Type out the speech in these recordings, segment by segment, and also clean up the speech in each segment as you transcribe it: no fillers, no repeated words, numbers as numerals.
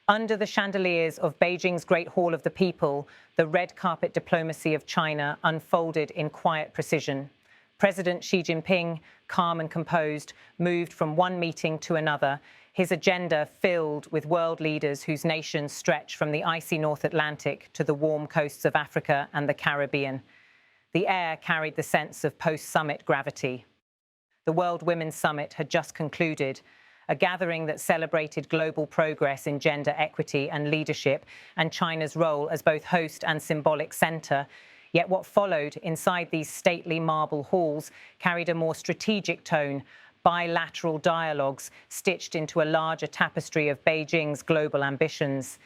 Under the chandeliers of Beijing's Great Hall of the People, the red carpet diplomacy of China unfolded in quiet precision. President Xi Jinping, calm and composed, moved from one meeting to another, his agenda filled with world leaders whose nations stretch from the icy North Atlantic to the warm coasts of Africa and the Caribbean. The air carried the sense of post-summit gravity. The World Women's Summit had just concluded, a gathering that celebrated global progress in gender equity and leadership and China's role as both host and symbolic center. Yet what followed inside these stately marble halls carried a more strategic tone, bilateral dialogues stitched into a larger tapestry of Beijing's global ambitions.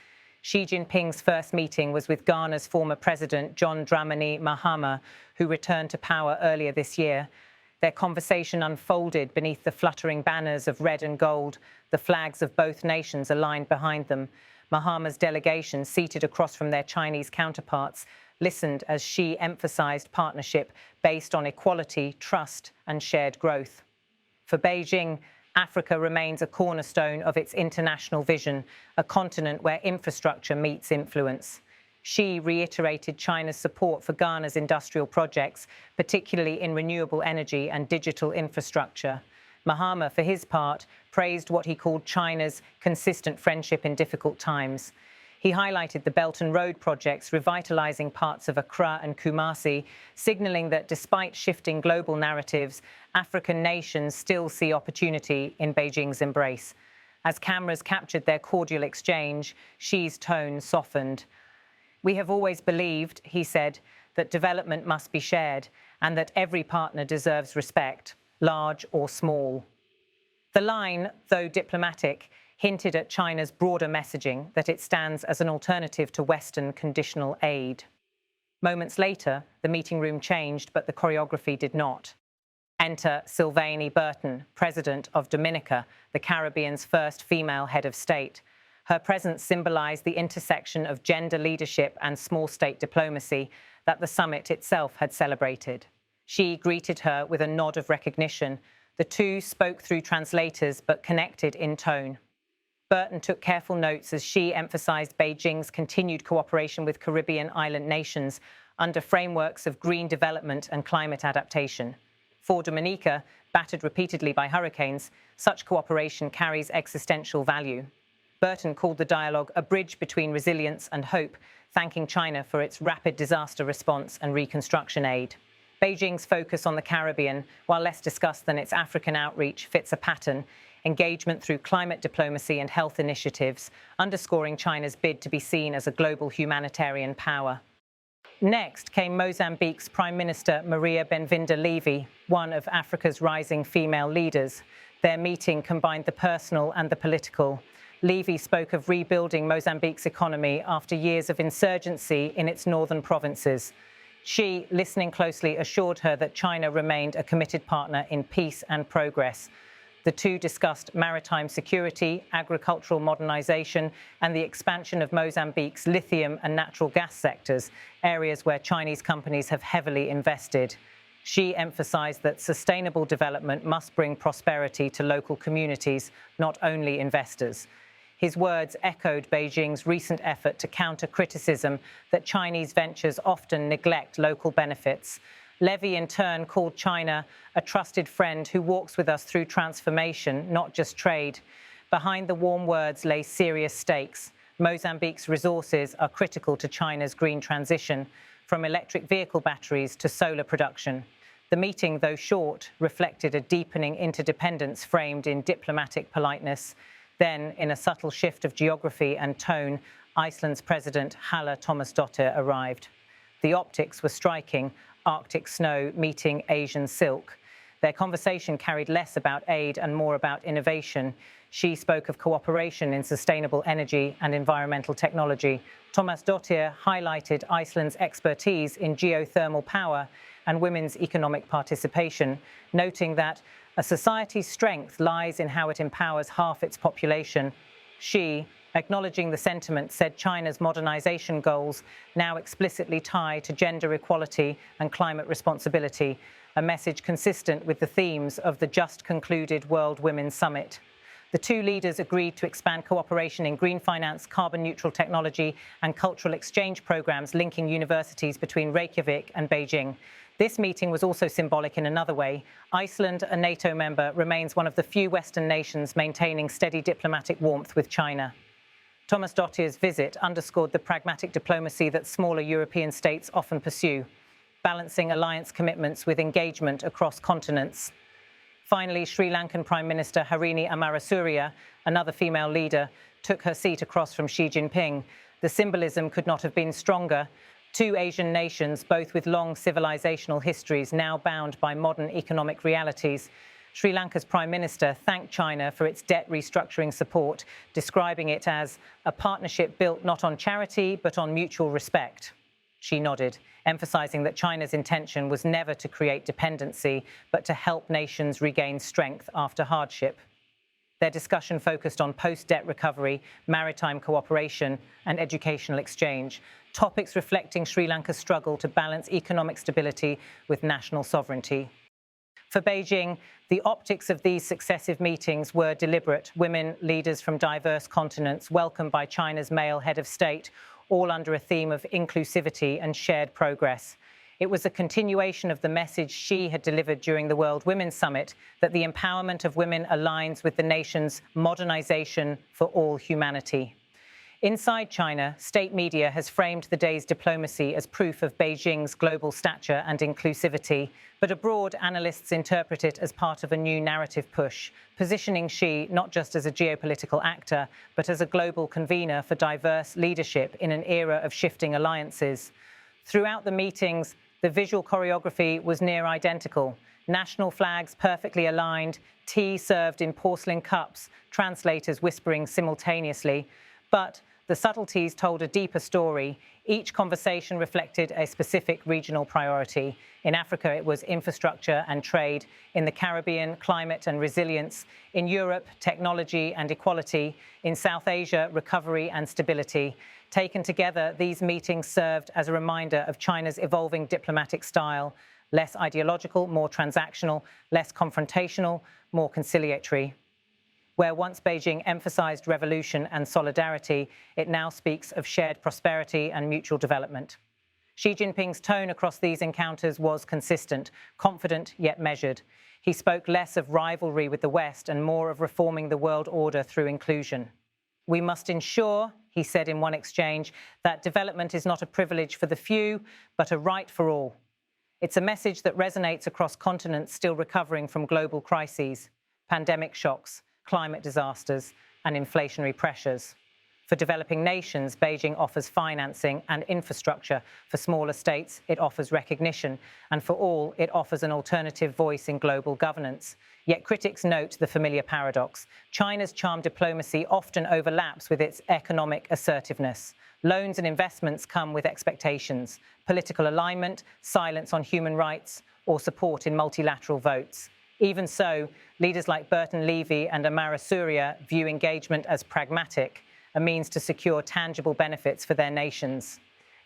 Xi Jinping's first meeting was with Ghana's former president, John Dramani Mahama, who returned to power earlier this year. Their conversation unfolded beneath the fluttering banners of red and gold, the flags of both nations aligned behind them. Mahama's delegation, seated across from their Chinese counterparts, listened as Xi emphasized partnership based on equality, trust, and shared growth. For Beijing, Africa remains a cornerstone of its international vision, a continent where infrastructure meets influence. Xi reiterated China's support for Ghana's industrial projects, particularly in renewable energy and digital infrastructure. Mahama, for his part, praised what he called China's consistent friendship in difficult times. He highlighted the Belt and Road projects revitalizing parts of Accra and Kumasi, signaling that despite shifting global narratives, African nations still see opportunity in Beijing's embrace. As cameras captured their cordial exchange, Xi's tone softened. "We have always believed," he said, "that development must be shared and that every partner deserves respect, large or small." The line, though diplomatic, hinted at China's broader messaging that it stands as an alternative to Western conditional aid. Moments later, the meeting room changed, but the choreography did not. Enter Sylvanie Burton, President of Dominica, the Caribbean's first female head of state. Her presence symbolized the intersection of gender leadership and small state diplomacy that the summit itself had celebrated. Xi greeted her with a nod of recognition. The two spoke through translators but connected in tone. Burton took careful notes as Xi emphasized Beijing's continued cooperation with Caribbean island nations under frameworks of green development and climate adaptation. For Dominica, battered repeatedly by hurricanes, such cooperation carries existential value. Burton called the dialogue a bridge between resilience and hope, thanking China for its rapid disaster response and reconstruction aid. Beijing's focus on the Caribbean, while less discussed than its African outreach, fits a pattern: engagement through climate diplomacy and health initiatives, underscoring China's bid to be seen as a global humanitarian power. Next came Mozambique's Prime Minister Maria Benvinda Levy, one of Africa's rising female leaders. Their meeting combined the personal and the political. Levy spoke of rebuilding Mozambique's economy after years of insurgency in its northern provinces. Xi, listening closely, assured her that China remained a committed partner in peace and progress. The two discussed maritime security, agricultural modernization, and the expansion of Mozambique's lithium and natural gas sectors, areas where Chinese companies have heavily invested. Xi emphasized that sustainable development must bring prosperity to local communities, not only investors. His words echoed Beijing's recent effort to counter criticism that Chinese ventures often neglect local benefits. Levy, in turn, called China a trusted friend who walks with us through transformation, not just trade. Behind the warm words lay serious stakes. Mozambique's resources are critical to China's green transition, from electric vehicle batteries to solar production. The meeting, though short, reflected a deepening interdependence framed in diplomatic politeness. Then, in a subtle shift of geography and tone, Iceland's president, Halla Thomasdottir, arrived. The optics were striking: Arctic snow meeting Asian silk. Their conversation carried less about aid and more about innovation. She spoke of cooperation in sustainable energy and environmental technology. Thomasdottir highlighted Iceland's expertise in geothermal power and women's economic participation, noting that a society's strength lies in how it empowers half its population. She, acknowledging the sentiment, said China's modernization goals now explicitly tie to gender equality and climate responsibility, a message consistent with the themes of the just concluded World Women's Summit. The two leaders agreed to expand cooperation in green finance, carbon-neutral technology, and cultural exchange programs linking universities between Reykjavik and Beijing. This meeting was also symbolic in another way. Iceland, a NATO member, remains one of the few Western nations maintaining steady diplomatic warmth with China. Thomasdottir's visit underscored the pragmatic diplomacy that smaller European states often pursue, balancing alliance commitments with engagement across continents. Finally, Sri Lankan Prime Minister Harini Amarasuriya, another female leader, took her seat across from Xi Jinping. The symbolism could not have been stronger. Two Asian nations, both with long civilizational histories, now bound by modern economic realities. Sri Lanka's Prime Minister thanked China for its debt restructuring support, describing it as a partnership built not on charity, but on mutual respect. She nodded, emphasizing that China's intention was never to create dependency, but to help nations regain strength after hardship. Their discussion focused on post-debt recovery, maritime cooperation, and educational exchange, topics reflecting Sri Lanka's struggle to balance economic stability with national sovereignty. For Beijing, the optics of these successive meetings were deliberate. Women leaders from diverse continents welcomed by China's male head of state, all under a theme of inclusivity and shared progress. It was a continuation of the message Xi had delivered during the World Women's Summit that the empowerment of women aligns with the nation's modernization for all humanity. Inside China, state media has framed the day's diplomacy as proof of Beijing's global stature and inclusivity, but abroad, analysts interpret it as part of a new narrative push, positioning Xi not just as a geopolitical actor, but as a global convener for diverse leadership in an era of shifting alliances. Throughout the meetings, the visual choreography was near identical. National flags perfectly aligned, tea served in porcelain cups, translators whispering simultaneously. But the subtleties told a deeper story. Each conversation reflected a specific regional priority. In Africa, it was infrastructure and trade. In the Caribbean, climate and resilience. In Europe, technology and equality. In South Asia, recovery and stability. Taken together, these meetings served as a reminder of China's evolving diplomatic style. Less ideological, more transactional, less confrontational, more conciliatory. Where once Beijing emphasized revolution and solidarity, it now speaks of shared prosperity and mutual development. Xi Jinping's tone across these encounters was consistent, confident yet measured. He spoke less of rivalry with the West and more of reforming the world order through inclusion. We must ensure, he said in one exchange, that development is not a privilege for the few, but a right for all. It's a message that resonates across continents still recovering from global crises, pandemic shocks, climate disasters, and inflationary pressures. For developing nations, Beijing offers financing and infrastructure. For smaller states, it offers recognition. And for all, it offers an alternative voice in global governance. Yet critics note the familiar paradox. China's charm diplomacy often overlaps with its economic assertiveness. Loans and investments come with expectations, political alignment, silence on human rights, or support in multilateral votes. Even so, leaders like Burton Levy and Amarasuriya view engagement as pragmatic, a means to secure tangible benefits for their nations.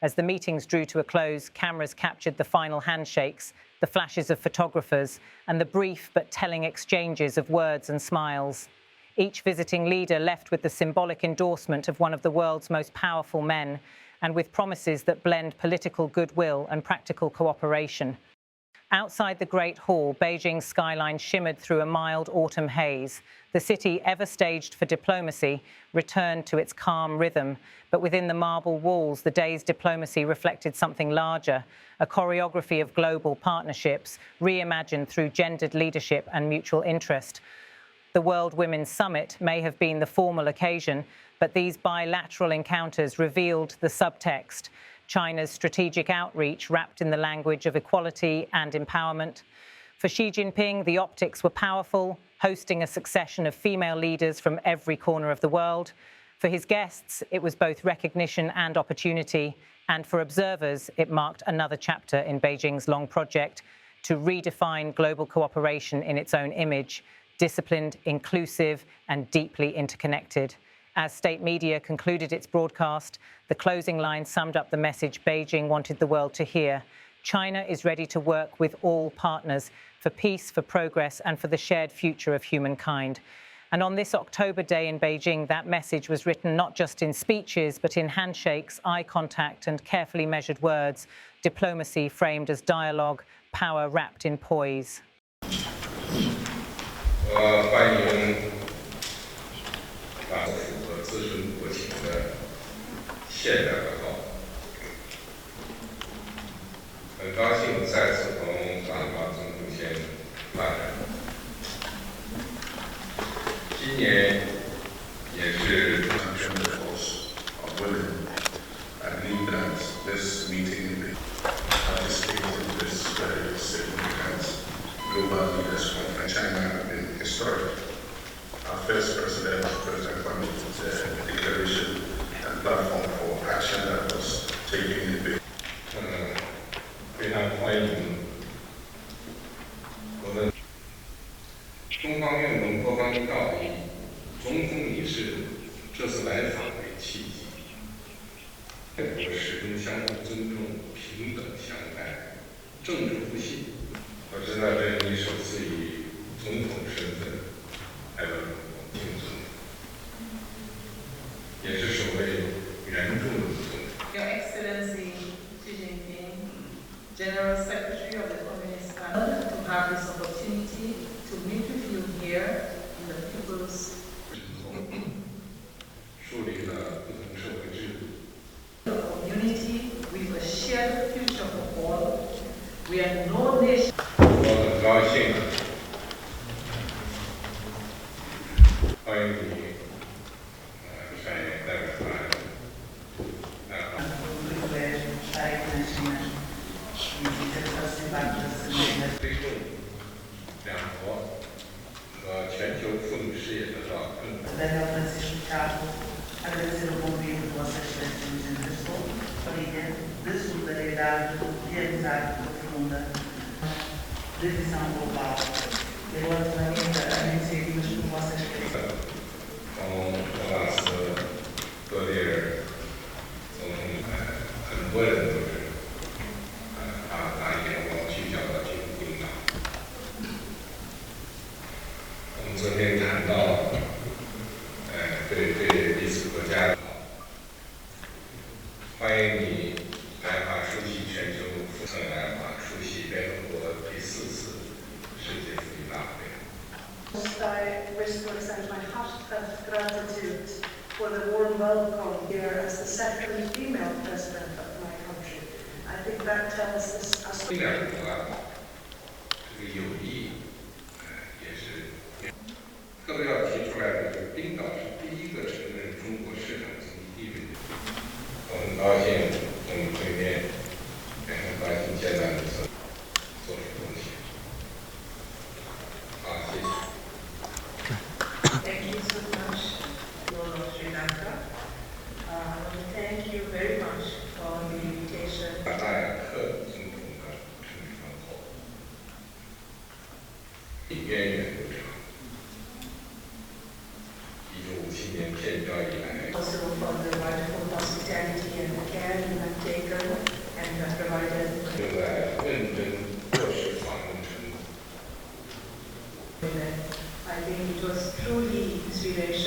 As the meetings drew to a close, cameras captured the final handshakes, the flashes of photographers, and the brief but telling exchanges of words and smiles. Each visiting leader left with the symbolic endorsement of one of the world's most powerful men, and with promises that blend political goodwill and practical cooperation. Outside the Great Hall, Beijing's skyline shimmered through a mild autumn haze. The city, ever staged for diplomacy, returned to its calm rhythm. But within the marble walls, the day's diplomacy reflected something larger, a choreography of global partnerships, reimagined through gendered leadership and mutual interest. The World Women's Summit may have been the formal occasion, but these bilateral encounters revealed the subtext. China's strategic outreach wrapped in the language of equality and empowerment. For Xi Jinping, the optics were powerful, hosting a succession of female leaders from every corner of the world. For his guests, it was both recognition and opportunity. And for observers, it marked another chapter in Beijing's long project to redefine global cooperation in its own image, disciplined, inclusive, and deeply interconnected. As state media concluded its broadcast, the closing line summed up the message Beijing wanted the world to hear. China is ready to work with all partners for peace, for progress, and for the shared future of humankind. And And on this October Day in Beijing, that message was written not just in speeches, but in handshakes, eye contact, and carefully measured words, diplomacy framed as dialogue, power wrapped in poise. 欢迎符合自身国情的现代外交。很高兴再次同马总统先生发展。今年也是 of women. I believe that this meeting participating in this very significant global leaders conference in China have been historic. Our first president, President Pragmatic's declaration and platform for action that was taken in Beijing. 非常欢迎我们中方愿同各方道以总统理事这次来访为契机，我始终相互尊重、平等相待、政治互信。我知道这是你首次以总统身份来为我敬尊，也是首位原著的总统。Your Excellency Xi Jinping, General Secretary of the Communist Party, to have this opportunity to meet with you here in the People's 树立了不同社会制度。community with a shared future for all. We are no nation. 我很高兴，欢迎你，上演代表团。推动两国和全球妇女事业得到更大。 agradecer o convite de Vossa Excelência nos interessou, família de solidariedade e amizade profunda, de visão global, e relativamente a iniciativas como Vossa Excelência. 从俄罗斯各地从很多人都是把眼光聚焦到这个地方。我们昨天谈到，对彼此国家的好，欢迎你来华出席全球妇女来华出席联合国第4次世界妇女大会。 I wish to extend my heartfelt gratitude for the warm welcome here as the second female president of my country. I think that tells us. 这两国这个友谊，也是特别要提出来的，就是冰岛是第一个承认中国市场经济地位的。我很高兴从你对面，也很高兴见到你做出贡献。好，谢谢。 Thank you so much, Lord of Sri Lanka. Thank you very much for the invitation. 大雅克总统的成长后，源远流长。1957年建交以来， Also for the wonderful hospitality and the care you have taken and have provided. 正在认真落实访问承诺。 I think it was truly inspirational.